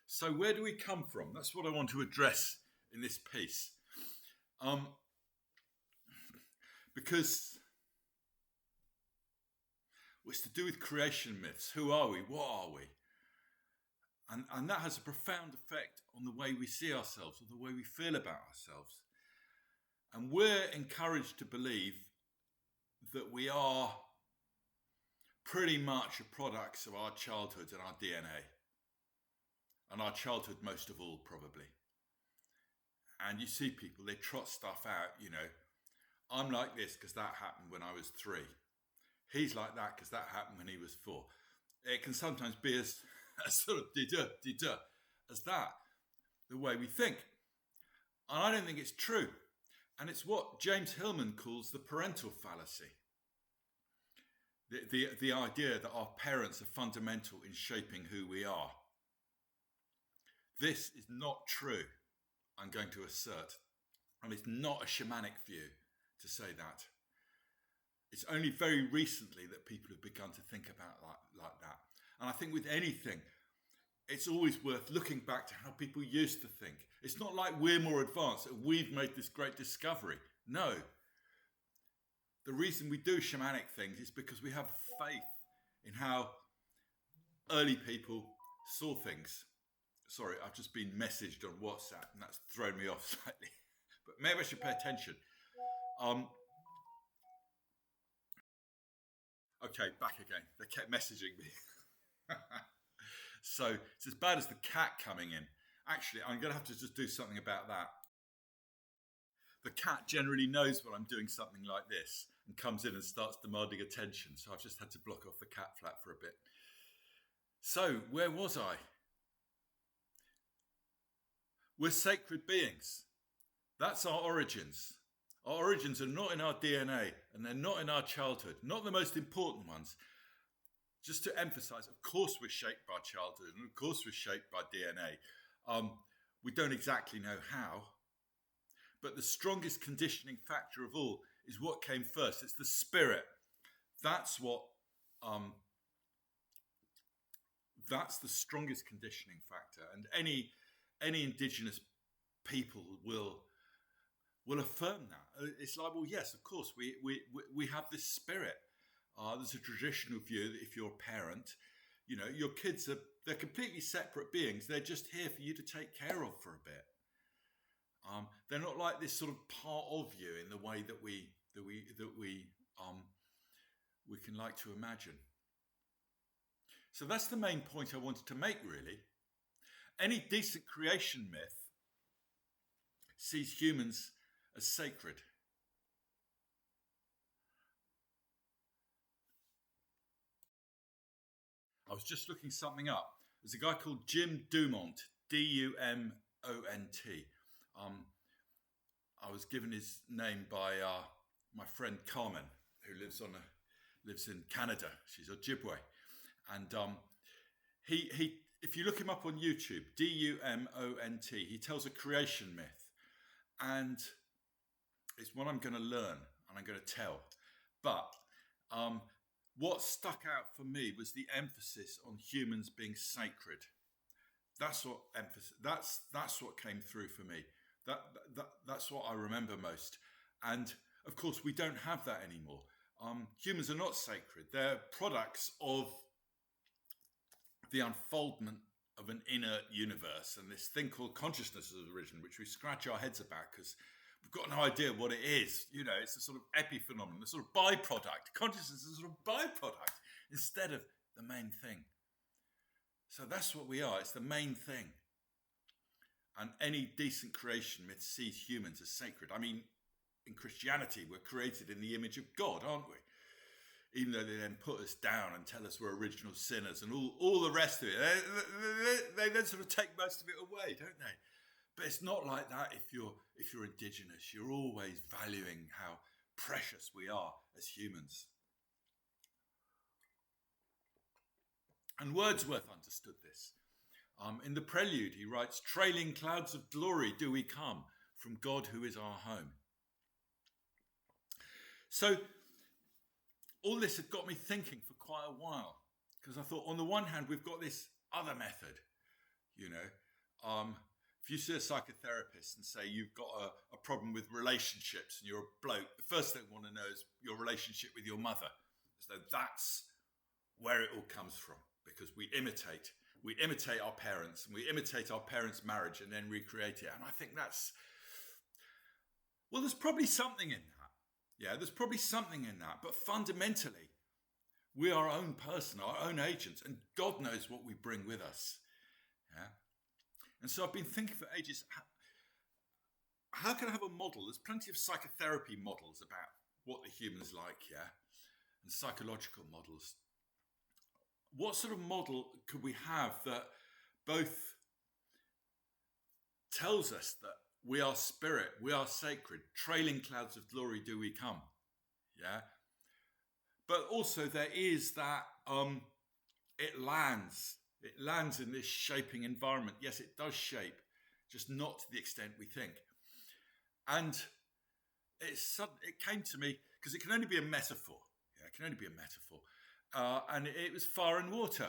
So where do we come from? That's what I want to address in this piece. Because it's to do with creation myths. Who are we? What are we? And that has a profound effect on the way we see ourselves or the way we feel about ourselves. And we're encouraged to believe that we are pretty much products of our childhood and our DNA. And our childhood most of all, probably. And you see people, they trot stuff out, I'm like this because that happened when I was 3. He's like that because that happened when he was 4. It can sometimes be as sort of de-duh as that, the way we think. And I don't think it's true. And it's what James Hillman calls the parental fallacy. The idea that our parents are fundamental in shaping who we are. This is not true, I'm going to assert. And it's not a shamanic view to say that. It's only very recently that people have begun to think about like that. And I think with anything, it's always worth looking back to how people used to think. It's not like we're more advanced, that we've made this great discovery. No. The reason we do shamanic things is because we have faith in how early people saw things. Sorry, I've just been messaged on WhatsApp and that's thrown me off slightly. But maybe I should pay attention. Okay, back again. They kept messaging me. So it's as bad as the cat coming in. Actually, I'm going to have to just do something about that. The cat generally knows when I'm doing something like this and comes in and starts demanding attention. So I've just had to block off the cat flap for a bit. So where was I? We're sacred beings. That's our origins. Our origins are not in our DNA and they're not in our childhood, not the most important ones. Just to emphasize, of course we're shaped by childhood and of course we're shaped by DNA. We don't exactly know how, but the strongest conditioning factor of all is what came first. It's the spirit. That's the strongest conditioning factor. And any indigenous people will affirm that. It's like, well, yes, of course, we have this spirit. There's a traditional view that if you're a parent, your kids they're completely separate beings. They're just here for you to take care of for a bit. They're not like this sort of part of you in the way that we can like to imagine. So that's the main point I wanted to make, really. Any decent creation myth sees humans as sacred. I was just looking something up. There's a guy called Jim Dumont, Dumont. I was given his name by my friend Carmen, who lives in Canada. She's Ojibwe, and he if you look him up on YouTube, Dumont, he tells a creation myth, and it's what I'm going to learn and I'm going to tell. But what stuck out for me was the emphasis on humans being sacred. That's what came through for me. That's what I remember most. And of course, we don't have that anymore. Humans are not sacred. They're products of the unfoldment of an inner universe and this thing called consciousness as origin, which we scratch our heads about because we've got no idea what it is. It's a sort of epiphenomenon, a sort of byproduct. Consciousness is a sort of byproduct instead of the main thing. So that's what we are. It's the main thing. And any decent creation myth sees humans as sacred. I mean, in Christianity, we're created in the image of God, aren't we? Even though they then put us down and tell us we're original sinners and all the rest of it. They then sort of take most of it away, don't they? But it's not like that if you're indigenous. You're always valuing how precious we are as humans. And Wordsworth understood this. In the Prelude, he writes, "Trailing clouds of glory do we come from God who is our home." So all this had got me thinking for quite a while, because I thought, on the one hand, we've got this other method, You know, if you see a psychotherapist and say you've got a problem with relationships and you're a bloke, the first thing I want to know is your relationship with your mother. So that's where it all comes from, because we imitate our parents, and we imitate our parents' marriage and then recreate it. And I think there's probably something in that. Yeah, there's probably something in that. But fundamentally, we're our own person, our own agents, and God knows what we bring with us. Yeah. And so I've been thinking for ages, how can I have a model? There's plenty of psychotherapy models about what the human's like, yeah, and psychological models. What sort of model could we have that both tells us that we are spirit, we are sacred, trailing clouds of glory do we come, yeah? But also there is that it lands in this shaping environment. Yes, it does shape, just not to the extent we think. And it came to me because it can only be a metaphor. Yeah, it can only be a metaphor. And it was fire and water.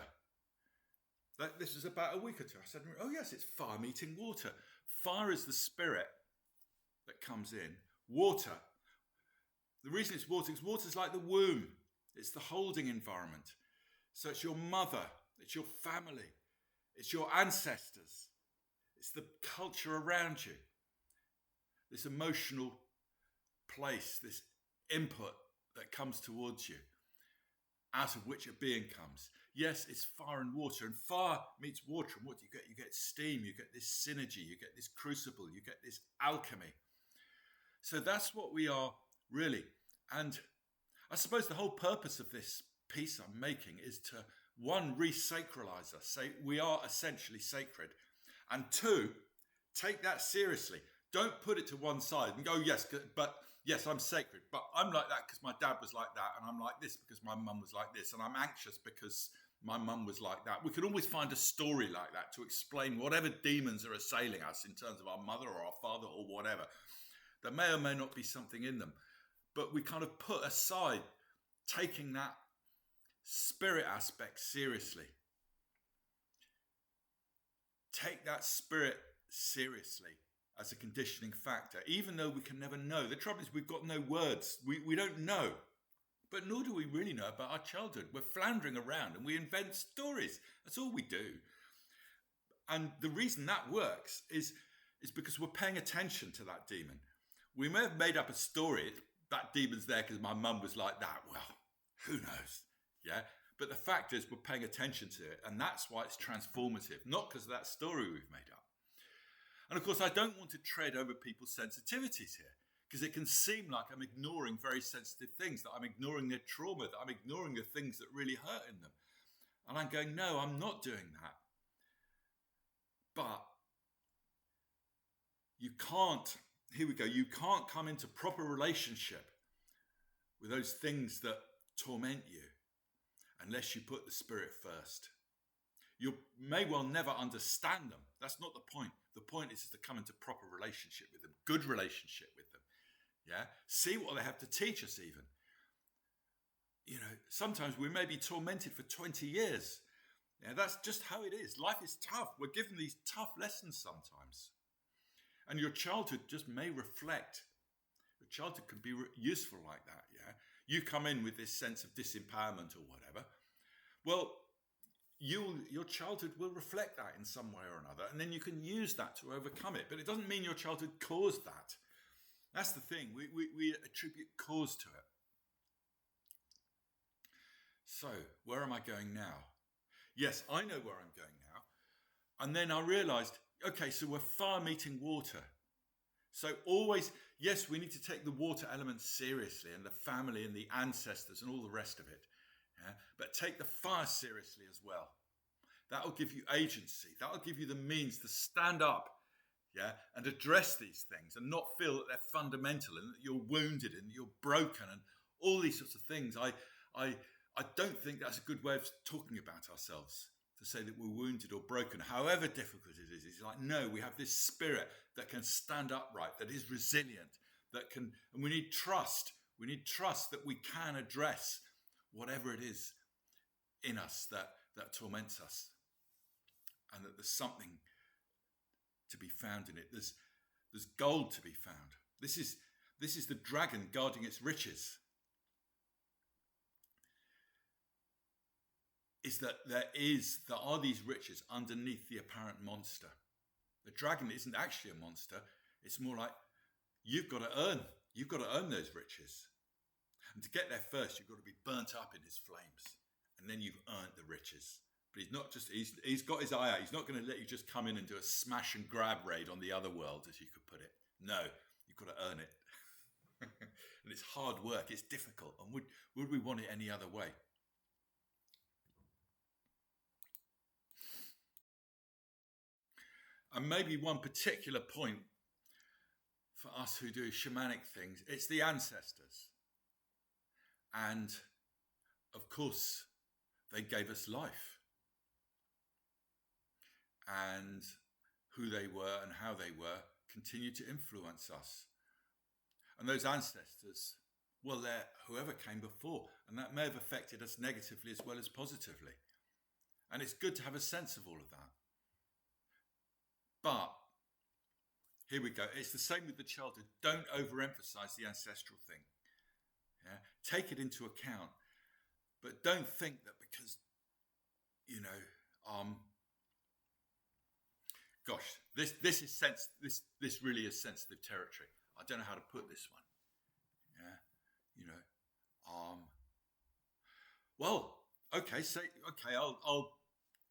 This was about a week or two. I said, oh yes, it's fire meeting water. Fire is the spirit that comes in. Water. The reason it's water is water's like the womb. It's the holding environment. So it's your mother, it's your family, it's your ancestors, it's the culture around you, this emotional place, this input that comes towards you, out of which a being comes. Yes, it's fire and water, and fire meets water, and what do you get? You get steam, you get this synergy, you get this crucible, you get this alchemy. So that's what we are really. And I suppose the whole purpose of this piece I'm making is to, one, re-sacralize us, say we are essentially sacred, and two, take that seriously. Don't put it to one side and go, yes, I'm sacred, but I'm like that because my dad was like that, and I'm like this because my mum was like this, and I'm anxious because my mum was like that. We can always find a story like that to explain whatever demons are assailing us in terms of our mother or our father or whatever. There may or may not be something in them, but we kind of put aside taking that spirit aspect seriously. Take that spirit seriously as a conditioning factor, even though we can never know. The trouble is we've got no words. We don't know, but nor do we really know about our childhood. We're floundering around and we invent stories. That's all we do. And the reason that works is because we're paying attention to that demon. We may have made up a story, that demon's there because my mum was like that. Well, who knows? Yeah. But the fact is we're paying attention to it, and that's why it's transformative, not because of that story we've made up. And of course, I don't want to tread over people's sensitivities here, because it can seem like I'm ignoring very sensitive things, that I'm ignoring their trauma, that I'm ignoring the things that really hurt in them. And I'm going, no, I'm not doing that. But you can't, here we go, you can't come into proper relationship with those things that torment you unless you put the spirit first. You may well never understand them. That's not the point. The point is to come into proper relationship with them, good relationship with them. Yeah. See what they have to teach us even. You know, sometimes we may be tormented for 20 years. Yeah, that's just how it is. Life is tough. We're given these tough lessons sometimes. And your childhood just may reflect. Your childhood can be useful like that, yeah? You come in with this sense of disempowerment or whatever. Well, your childhood will reflect that in some way or another, and then you can use that to overcome it. But it doesn't mean your childhood caused that. That's the thing. We attribute cause to it. So, where am I going now? Yes, I know where I'm going now. And then I realized, okay, so we're fire meeting water. So always, yes, we need to take the water element seriously, and the family and the ancestors and all the rest of it. Yeah? But take the fire seriously as well. That'll give you agency. That'll give you the means to stand up, yeah, and address these things and not feel that they're fundamental and that you're wounded and you're broken and all these sorts of things. I don't think that's a good way of talking about ourselves, to say that we're wounded or broken, however difficult it is. It's like, no, we have this spirit that can stand upright, that is resilient, that can, and we need trust. We need trust that we can address whatever it is in us that torments us. and that there's something to be found in it. There's gold to be found. This is the dragon guarding its riches. Is that there are these riches underneath the apparent monster. The dragon isn't actually a monster. It's more like you've got to earn those riches. And to get there first, you've got to be burnt up in his flames. And then you've earned the riches. But he's got his eye out. He's not going to let you just come in and do a smash and grab raid on the other world, as you could put it. No, you've got to earn it. And it's hard work. It's difficult. And would we want it any other way? And maybe one particular point for us who do shamanic things, it's the ancestors. And of course, they gave us life. And who they were and how they were continue to influence us. And those ancestors, well, they're whoever came before. And that may have affected us negatively as well as positively. And it's good to have a sense of all of that. But here we go. It's the same with the childhood. Don't overemphasize the ancestral thing. Yeah? Take it into account. But don't think that because, this is this really is sensitive territory. I don't know how to put this one. I'll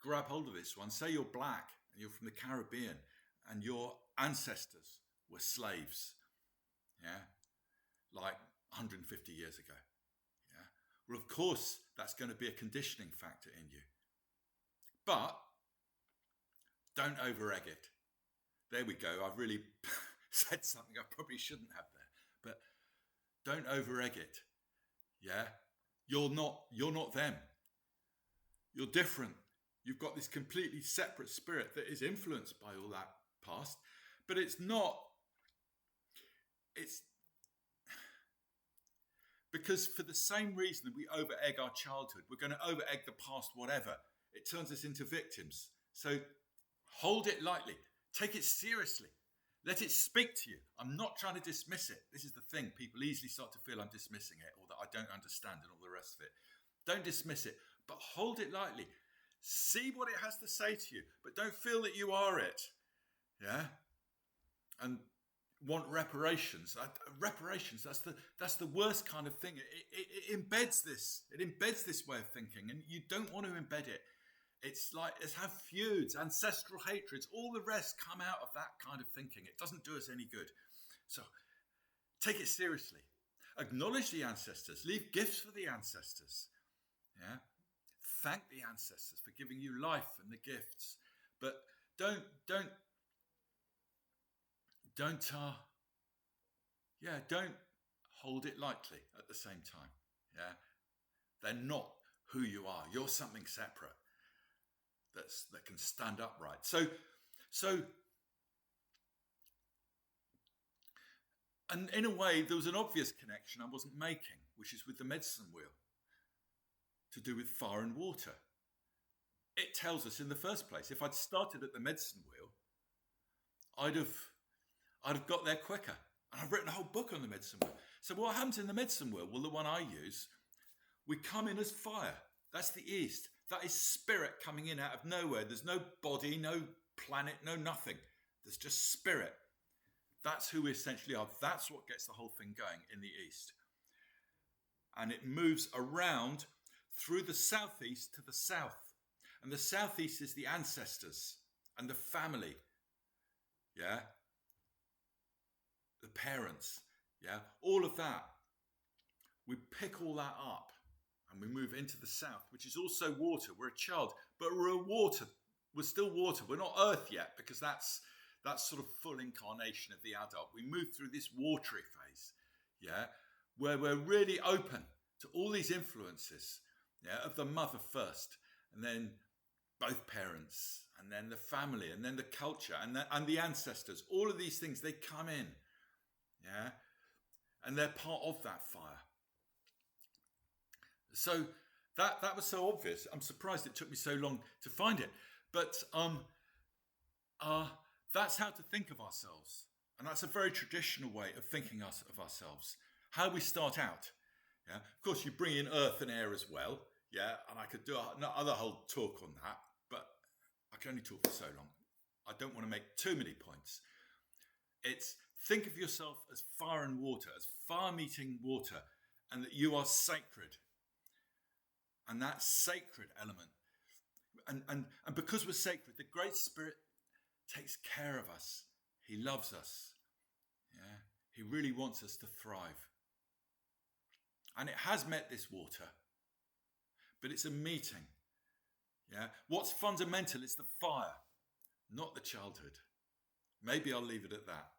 grab hold of this one. Say you're black and you're from the Caribbean and your ancestors were slaves, like 150 years ago. Well, of course, that's going to be a conditioning factor in you. But don't over-egg it. There we go. I've really said something I probably shouldn't have there. But don't over-egg it. Yeah? You're not them. You're different. You've got this completely separate spirit that is influenced by all that past. But it's not... It's... Because for the same reason that we over-egg our childhood, we're going to over-egg the past whatever. It turns us into victims. So hold it lightly. Take it seriously. Let it speak to you. I'm not trying to dismiss it. This is the thing. People easily start to feel I'm dismissing it or that I don't understand and all the rest of it. Don't dismiss it, but hold it lightly. See what it has to say to you, but don't feel that you are it. Yeah? And want reparations. Reparations, that's the worst kind of thing. It embeds this. It embeds this way of thinking, and you don't want to embed it. It's like, let's have feuds, ancestral hatreds, all the rest come out of that kind of thinking. It doesn't do us any good. So take it seriously. Acknowledge the ancestors. Leave gifts for the ancestors. Yeah. Thank the ancestors for giving you life and the gifts. But don't hold it lightly at the same time. Yeah. They're not who you are. You're something separate that can stand upright. So and in a way, there was an obvious connection I wasn't making, which is with the medicine wheel, to do with fire and water. It tells us in the first place, if I'd started at the medicine wheel, I'd have got there quicker. And I've written a whole book on the medicine wheel. So what happens in the medicine wheel? Well, the one I use, we come in as fire. That's the East. That is spirit coming in out of nowhere. There's no body, no planet, no nothing. There's just spirit. That's who we essentially are. That's what gets the whole thing going in the East. And it moves around through the southeast to the south. And the southeast is the ancestors and the family. Yeah. The parents. Yeah. All of that. We pick all that up and we move into the south, which is also water. We're a child, but we're water. We're still water. We're not earth yet, because that's sort of full incarnation of the adult. We move through this watery phase, yeah, where we're really open to all these influences, yeah, of the mother first, and then both parents, and then the family, and then the culture, and the ancestors. All of these things, they come in, yeah, and they're part of that fire. So that was so obvious. I'm surprised it took me so long to find it. But that's how to think of ourselves. And that's a very traditional way of thinking of ourselves. How we start out. Yeah. Of course, you bring in earth and air as well. Yeah. And I could do another whole talk on that, but I can only talk for so long. I don't want to make too many points. It's think of yourself as fire and water, as fire meeting water, and that you are sacred. And that sacred element. And because we're sacred, the Great Spirit takes care of us. He loves us. Yeah. He really wants us to thrive. And it has met this water, but it's a meeting. Yeah. What's fundamental is the fire, not the childhood. Maybe I'll leave it at that.